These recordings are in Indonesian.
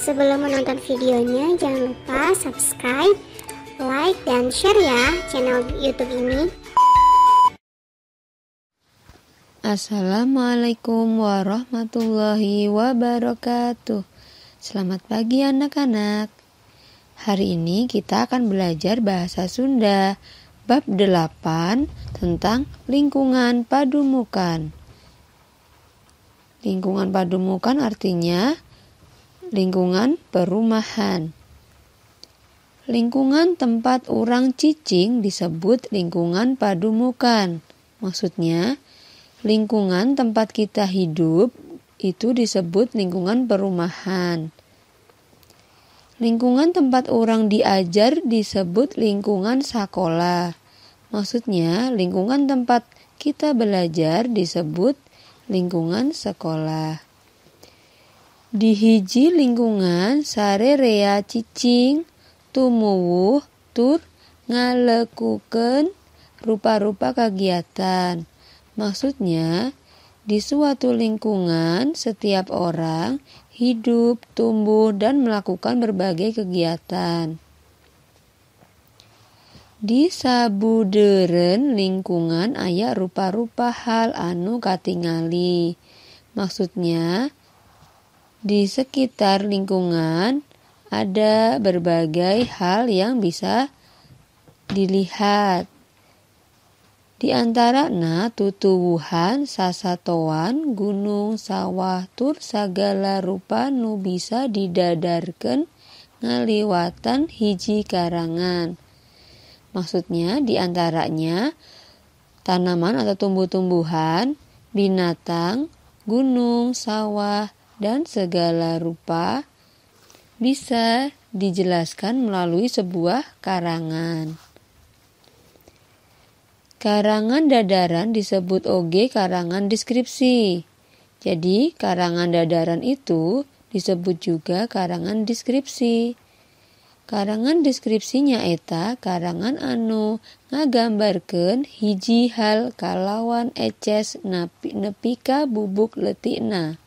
Sebelum menonton videonya, jangan lupa subscribe, like, dan share ya channel YouTube ini. Assalamualaikum warahmatullahi wabarakatuh. Selamat pagi anak-anak. Hari ini kita akan belajar bahasa Sunda bab 8 tentang lingkungan padumukan. Lingkungan padumukan artinya lingkungan perumahan. Lingkungan tempat orang cicing disebut lingkungan padumukan. Maksudnya, lingkungan tempat kita hidup itu disebut lingkungan perumahan. Lingkungan tempat orang diajar disebut lingkungan sekolah. Maksudnya, lingkungan tempat kita belajar disebut lingkungan sekolah. Di hiji lingkungan sarerea cicing tumuwuh tur ngalekukeun rupa-rupa kegiatan. Maksudnya, di suatu lingkungan setiap orang hidup, tumbuh, dan melakukan berbagai kegiatan. Di sabudeureun lingkungan aya rupa-rupa hal anu katingali. Maksudnya, di sekitar lingkungan ada berbagai hal yang bisa dilihat. Di antarana tutuwuhan sasatoan gunung sawah tur sagala rupa nu bisa didadarkeun ngaliwatan hiji karangan. Maksudnya di antaranya tanaman atau tumbuh-tumbuhan, binatang, gunung, sawah, dan segala rupa bisa dijelaskan melalui sebuah karangan. Karangan dadaran disebut oge karangan deskripsi. Jadi, karangan dadaran itu disebut juga karangan deskripsi. Karangan deskripsinya eta karangan anu ngagambarkeun hiji hal kalawan eces nepi ka bubuk leutikna.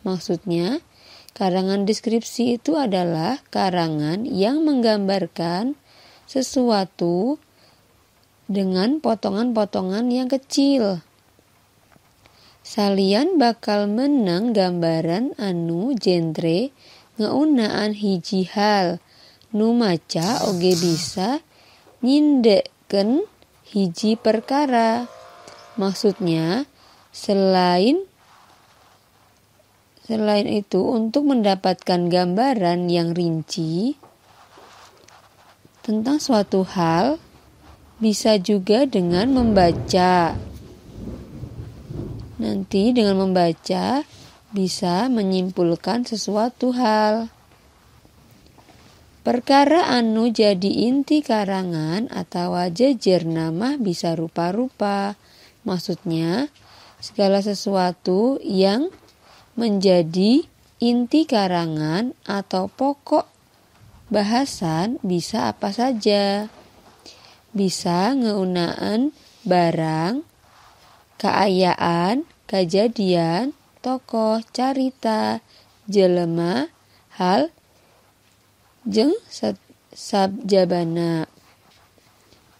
Maksudnya, karangan deskripsi itu adalah karangan yang menggambarkan sesuatu dengan potongan-potongan yang kecil. Salian bakal menang gambaran anu genre ngeunaan hiji hal. Nu maca oge bisa nyindeukeun hiji perkara. Maksudnya, selain itu untuk mendapatkan gambaran yang rinci tentang suatu hal, bisa juga dengan membaca. Nanti dengan membaca bisa menyimpulkan sesuatu hal. Perkara anu jadi inti karangan atau jejer nama bisa rupa-rupa. Maksudnya, segala sesuatu yang menjadi inti karangan atau pokok bahasan bisa apa saja. Bisa ngeunaan barang, kaayaan, kejadian, tokoh, carita, jelema, hal, jeung sabjabana.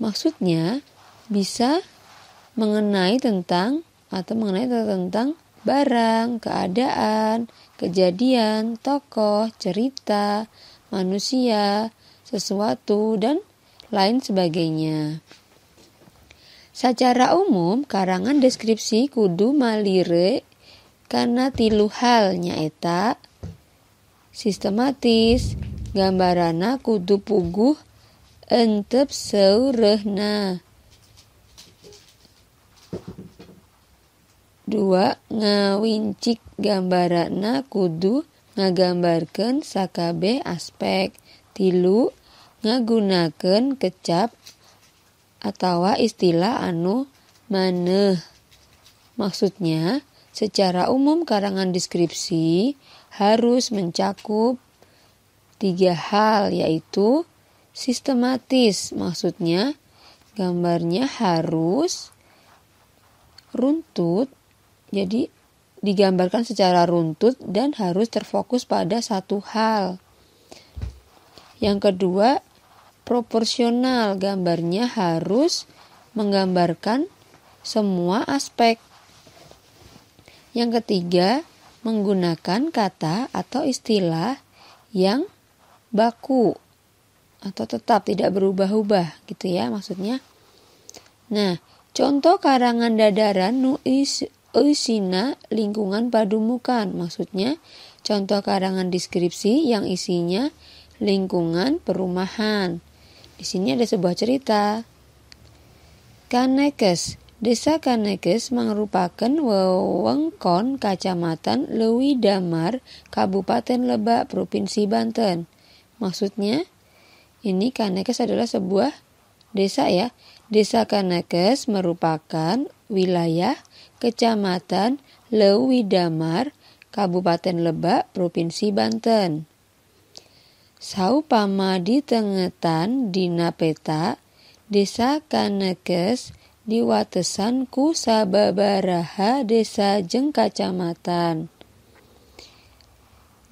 Maksudnya bisa mengenai tentang barang, keadaan, kejadian, tokoh, cerita, manusia, sesuatu, dan lain sebagainya. Secara umum, karangan deskripsi kudu malire kana 3 hal nyaeta sistematis, gambarana kudu puguh entep seureuna. 2. Ngawincik gambarana kudu ngagambarkeun sakabeh aspek. 3. Ngagunakeun kecap atawa istilah anu maneuh. Maksudnya, secara umum karangan deskripsi harus mencakup 3 hal, yaitu sistematis. Maksudnya, gambarnya harus runtut, jadi digambarkan secara runtut dan harus terfokus pada satu hal. Yang kedua, proporsional, gambarnya harus menggambarkan semua aspek. Yang ketiga, menggunakan kata atau istilah yang baku atau tetap tidak berubah-ubah gitu ya maksudnya. Nah, contoh karangan dadaran nu isina lingkungan padumukan, maksudnya contoh karangan deskripsi yang isinya lingkungan perumahan. Di sini ada sebuah cerita. Kanekes, Desa Kanekes merupakan wewengkon Kacamatan Leuwi Damar, Kabupaten Lebak, Provinsi Banten. Maksudnya, ini Kanekes adalah sebuah desa ya. Desa Kanekes merupakan wilayah Kecamatan Leuwi Damar, Kabupaten Lebak, Provinsi Banten. Saupama ditengetan dina peta, Desa Kanekes diwatesan ku sababaraha desa jeung kacamatan.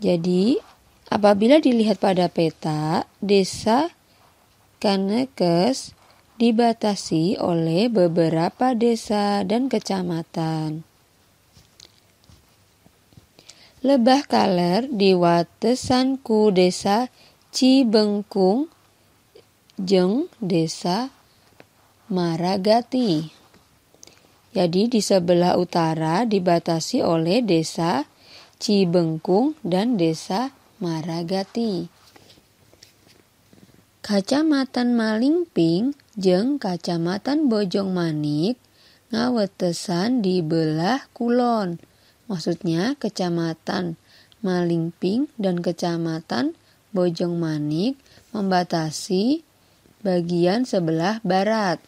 Jadi, apabila dilihat pada peta, Desa Kanekes dibatasi oleh beberapa desa dan kecamatan. Lebah Kaler diwatesan ku Desa Cibengkung jeung Desa Maragati. Jadi di sebelah utara dibatasi oleh Desa Cibengkung dan Desa Maragati. Kacamatan Malingping jeung Kacamatan Bojongmanik ngawetesan di belah kulon. Maksudnya Kecamatan Malingping dan Kecamatan Bojongmanik membatasi bagian sebelah barat.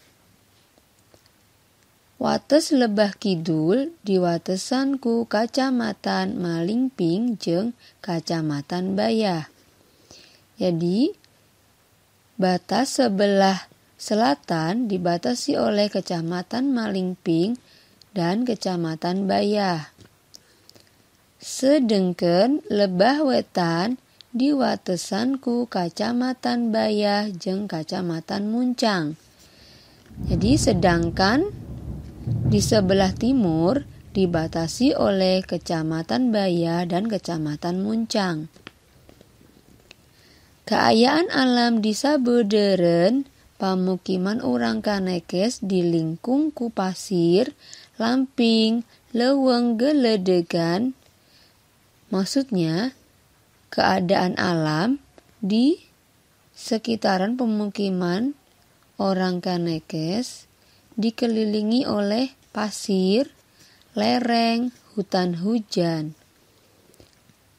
Wates Lebah Kidul diwatesan ku Kacamatan Malingping jeung Kacamatan Bayah. Jadi, batas sebelah selatan dibatasi oleh Kecamatan Malingping dan Kecamatan Bayah. Sedengkeun Lebah Wetan diwatesan ku Kacamatan Bayah jeung Kacamatan Muncang. Jadi sedangkan di sebelah timur dibatasi oleh Kecamatan Bayah dan Kecamatan Muncang. Kaayaan alam di sabeudeureunh pamukiman urang Kanekes dilingkung ku pasir, lamping, leuweung geledegan. Maksudnya, keadaan alam di sekitaran pemukiman orang Kanekes dikelilingi oleh pasir, lereng, hutan hujan.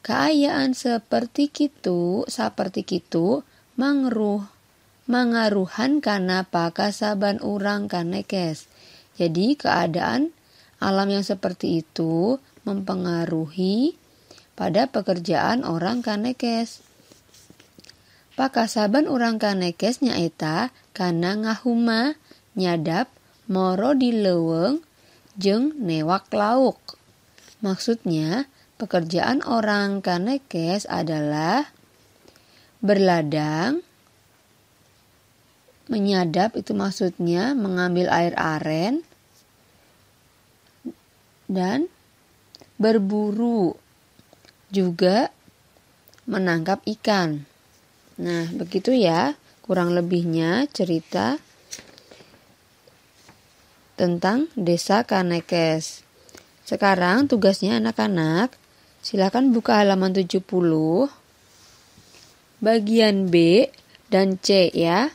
Kaayaan saperti kitu mangaruhan kana pakasaban urang Kanekes. Jadi keadaan alam yang seperti itu mempengaruhi pada pekerjaan orang Kanekes. Pakasaban urang Kanekes nyaeta kana ngahuma, nyadap, moro di leuweung, jeung newak lauk. Maksudnya, pekerjaan orang Kanekes adalah berladang, menyadap itu maksudnya mengambil air aren, dan berburu, juga menangkap ikan. Nah, begitu ya kurang lebihnya cerita tentang Desa Kanekes. Sekarang tugasnya anak-anak, silakan buka halaman 70, bagian B dan C ya.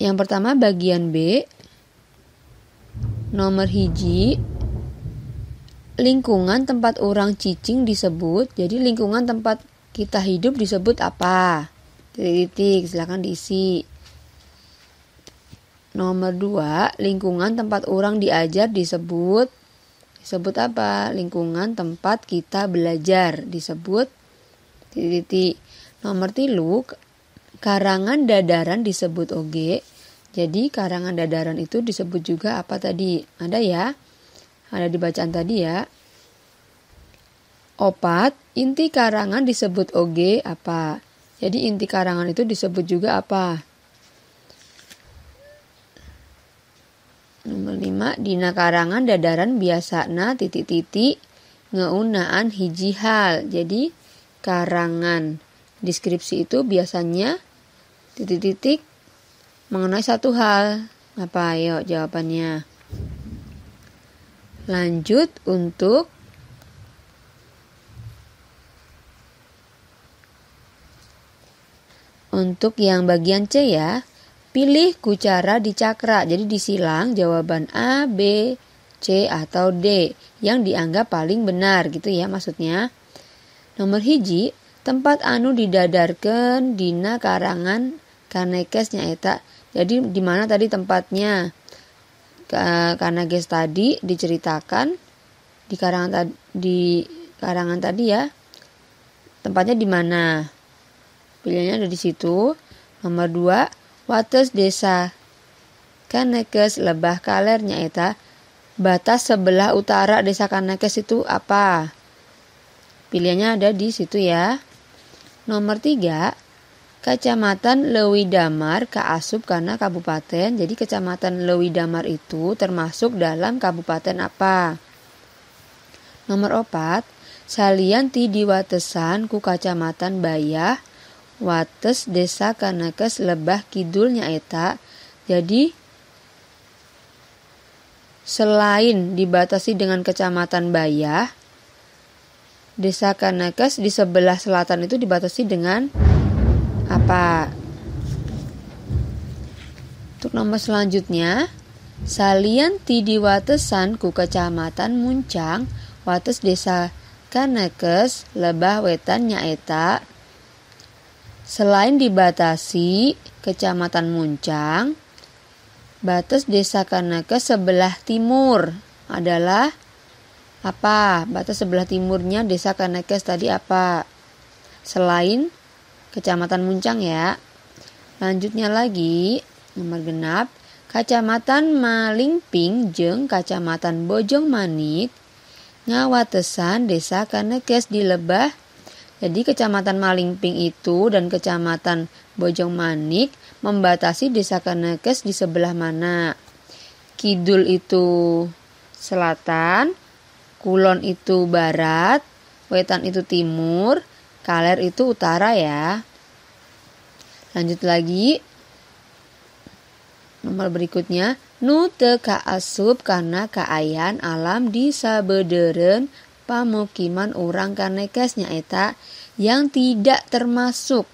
Yang pertama bagian B, nomor hiji, lingkungan tempat orang cicing disebut. Jadi lingkungan tempat kita hidup disebut apa? Titik, silakan diisi. Nomor 2, lingkungan tempat orang diajar disebut apa? Lingkungan tempat kita belajar disebut titik. Nomor 3, karangan dadaran disebut oge. Jadi karangan dadaran itu disebut juga apa tadi? Ada ya? ada di bacaan tadi ya. Opat, inti karangan disebut oge apa? Jadi inti karangan itu disebut juga apa? Nomor 5, dina karangan dadaran biasana titik-titik ngeunaan hiji hal. Jadi karangan deskripsi itu biasanya titik-titik mengenai satu hal. Apa? Ayo jawabannya. Lanjut untuk yang bagian C ya. Pilih kucara di cakra. Jadi disilang jawaban A, B, C atau D yang dianggap paling benar gitu ya maksudnya. Nomor hiji, tempat anu didadarkeun dina karangan Kanekes nyaeta. Jadi di mana tadi tempatnya? Kanekes tadi diceritakan di karangan tadi ya. Tempatnya di mana? Pilihannya ada di situ. Nomor 2, wates desa Kanekes lebah kaler nyaeta. Batas sebelah utara desa Kanekes itu apa? Pilihannya ada di situ ya. Nomor 3, Kecamatan Leuwidamar kaasup kana kabupaten. Jadi Kecamatan Leuwidamar itu termasuk dalam kabupaten apa? Nomor 4, salian ti diwatesan ku Kacamatan Bayah, wates desa Kanekes lebah kidul nyaeta. Jadi selain dibatasi dengan Kecamatan Bayah, desa Kanekes di sebelah selatan itu dibatasi dengan apa? Untuk nomor selanjutnya, salian ti diwatesan ku Kecamatan Muncang, wates desa Kanekes lebah wetan nyaeta. Selain dibatasi Kecamatan Muncang, batas desa Kanekes sebelah timur adalah apa? Batas sebelah timurnya desa Kanekes tadi apa? Selain Kecamatan Muncang ya. Lanjutnya lagi, nomor genap, Kacamatan Malingping jeung Kacamatan Bojong Manik ngawatesan desa Kanekes di lebah. Jadi Kecamatan Malingping itu dan Kecamatan Bojong Manik membatasi desa Kanekes di sebelah mana? Kidul itu selatan, kulon itu barat, wetan itu timur, kaler itu utara ya. Lanjut lagi. Nomor berikutnya, nu teu kaasup kana kaayaan alam di sabeudereun pamukiman urang Kanekes nyaeta yang tidak termasuk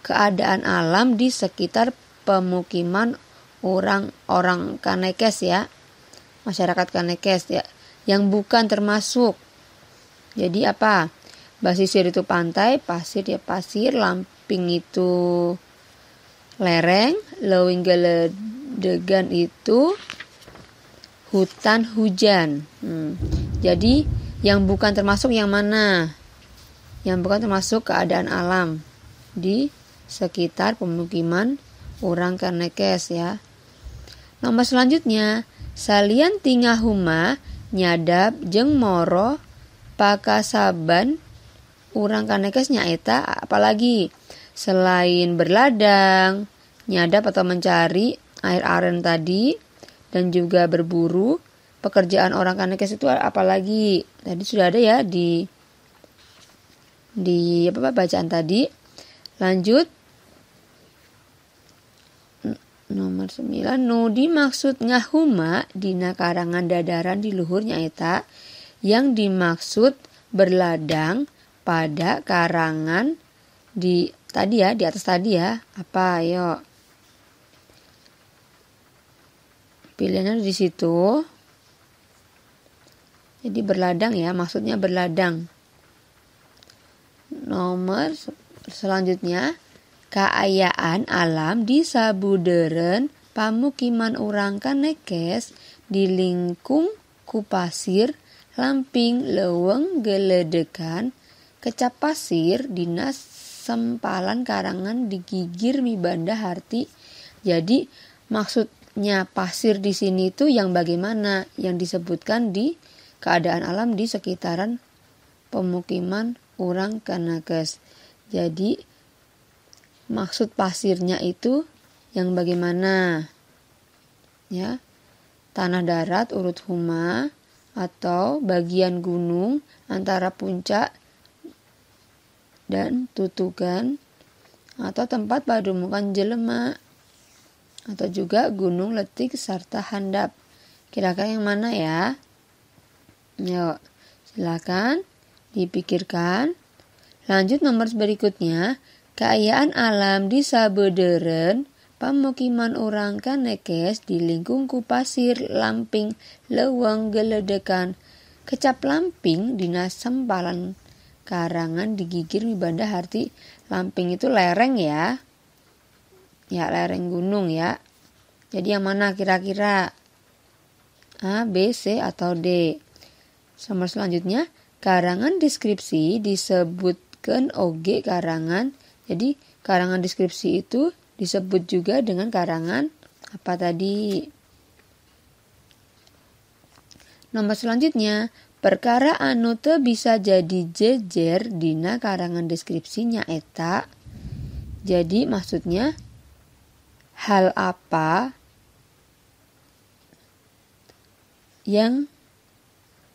keadaan alam di sekitar pemukiman orang Kanekes ya. Masyarakat Kanekes ya, yang bukan termasuk. Jadi apa? Basisir itu pantai, pasir ya pasir, lamping itu lereng, leuwing geledegan itu hutan hujan. Jadi yang bukan termasuk yang mana? Yang bukan termasuk keadaan alam di sekitar pemukiman orang Kanekes ya. Nomor selanjutnya, salian tingahuma nyadap jeung moro pakasaban urang Kanekes nyaeta apalagi? Selain berladang, nyadap atau mencari air aren tadi dan juga berburu, pekerjaan orang Kanekes itu apalagi? Tadi sudah ada ya di bacaan tadi. Lanjut. Nomor 9, nu dimaksud ngahuma dina karangan dadaran di luhur nyaeta. Yang dimaksud berladang pada karangan di tadi ya, di atas tadi ya. Apa? Ayo. Pilihannya di situ. Jadi berladang ya, maksudnya berladang. Nomor selanjutnya, kaayaan alam di sabudeureun pamukiman urang Kanekes di lingkung ku pasir, lamping, leuweung, geledekan, kecap pasir, dina sempalan karangan digigir mibanda harti. Jadi maksudnya pasir di sini itu yang bagaimana? Yang disebutkan di keadaan alam di sekitaran pemukiman urang Kanakes. Jadi maksud pasirnya itu yang bagaimana? Ya, tanah darat urut huma atau bagian gunung antara puncak dan tutukan atau tempat padumukan jelema atau juga gunung letik serta handap. Kira-kira yang mana ya? Yuk, silakan dipikirkan. Lanjut nomor berikutnya, keayaan alam di sabeudeureuh pamukiman urang Kanekes di lingkung ku pasir lamping leuweung geledekan. Kecap lamping dina sempalan karangan digigir mibanda harti lamping itu lereng ya. Ya, lereng gunung ya. Jadi yang mana kira-kira? A, B, C, atau D? Nomor selanjutnya, karangan deskripsi disebutkan oge karangan. Jadi karangan deskripsi itu disebut juga dengan karangan apa tadi? Nomor selanjutnya, perkara anu teu bisa jadi jejer dina karangan deskripsinya eta. Jadi maksudnya hal apa yang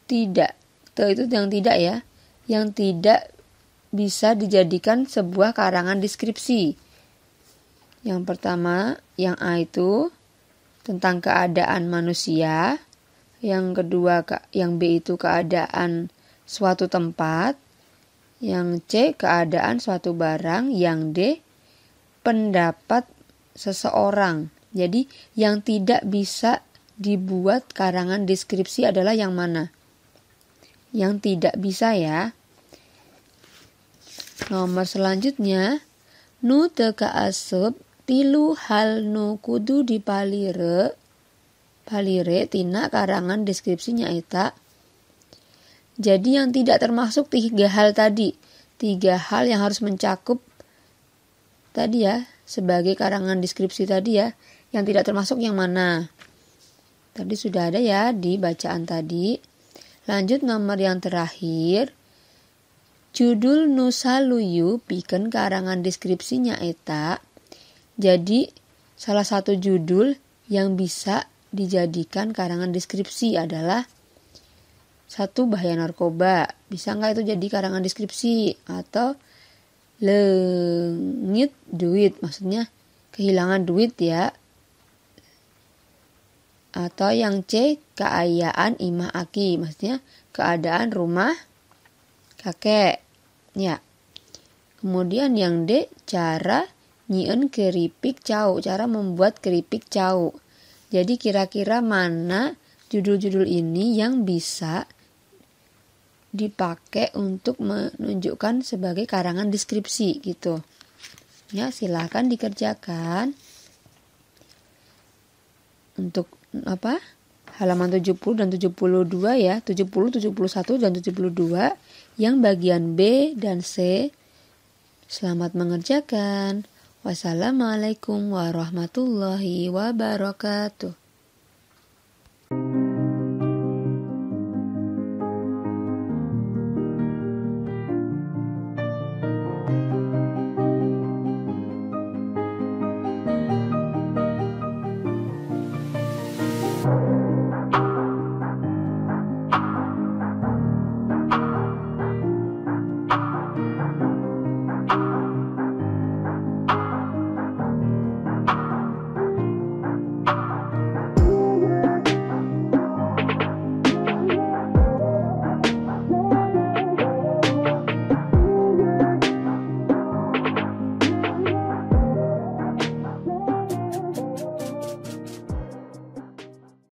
tidak, itu yang tidak ya, yang tidak bisa dijadikan sebuah karangan deskripsi. Yang pertama, yang A itu tentang keadaan manusia. Yang kedua, yang B itu keadaan suatu tempat. Yang C, keadaan suatu barang. Yang D, pendapat seseorang. Jadi, yang tidak bisa dibuat karangan deskripsi adalah yang mana? Yang tidak bisa ya. Nomor selanjutnya, nu teu kaasup tilu hal nu kudu dipalire tina karangan deskripsinya eta. Jadi yang tidak termasuk 3 hal tadi. 3 hal yang harus mencakup tadi ya, sebagai karangan deskripsi tadi ya. Yang tidak termasuk yang mana? Tadi sudah ada ya di bacaan tadi. Lanjut nomor yang terakhir. Judul nu saluyu pikeun karangan deskripsinya eta. Jadi salah satu judul yang bisa dijadikan karangan deskripsi adalah 1, bahaya narkoba. Bisa nggak itu jadi karangan deskripsi? Atau leungit duit, maksudnya kehilangan duit ya. Atau yang C, keayaan imah aki, maksudnya keadaan rumah kakek. Ya. Kemudian yang D, cara nyieun keripik cau, cara membuat keripik cau. Jadi kira-kira mana judul-judul ini yang bisa dipakai untuk menunjukkan sebagai karangan deskripsi gitu. Ya, silakan dikerjakan. Untuk halaman 70 dan 72 ya, 70, 71 dan 72 yang bagian B dan C. Selamat mengerjakan. Wassalamualaikum warahmatullahi wabarakatuh.